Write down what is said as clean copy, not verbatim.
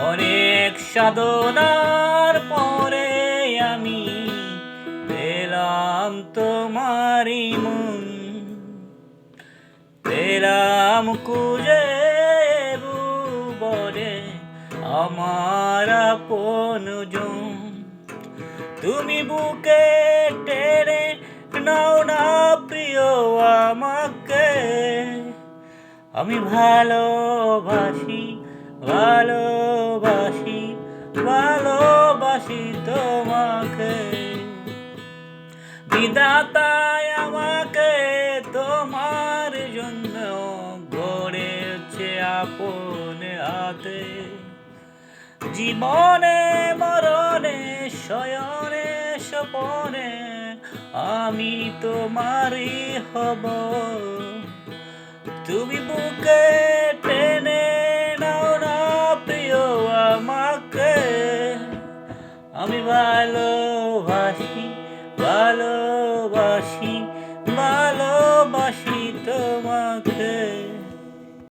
অনেক সাধনার পরে আমি পেলাম তোমারই মন, পেলাম খুঁজে ভুবনে আমার আপনজন। তুমি বুকে টেনে নাও না প্রিয় আমাকে, আমি ভালোবাসি ভালোবাসি ভালোবাসি তোমাকে। বিধাতায় আমাকে তোমার জন্য গড়েছে আপন হাতে। জীবনে মরণে শয়নে স্বপনে আমি তোমারই হব। তুমি বুকে টেনে নাও না প্রিয় আমাকে, আমি ভালোবাসি ভালোবাসি ভালোবাসি তোমাকে।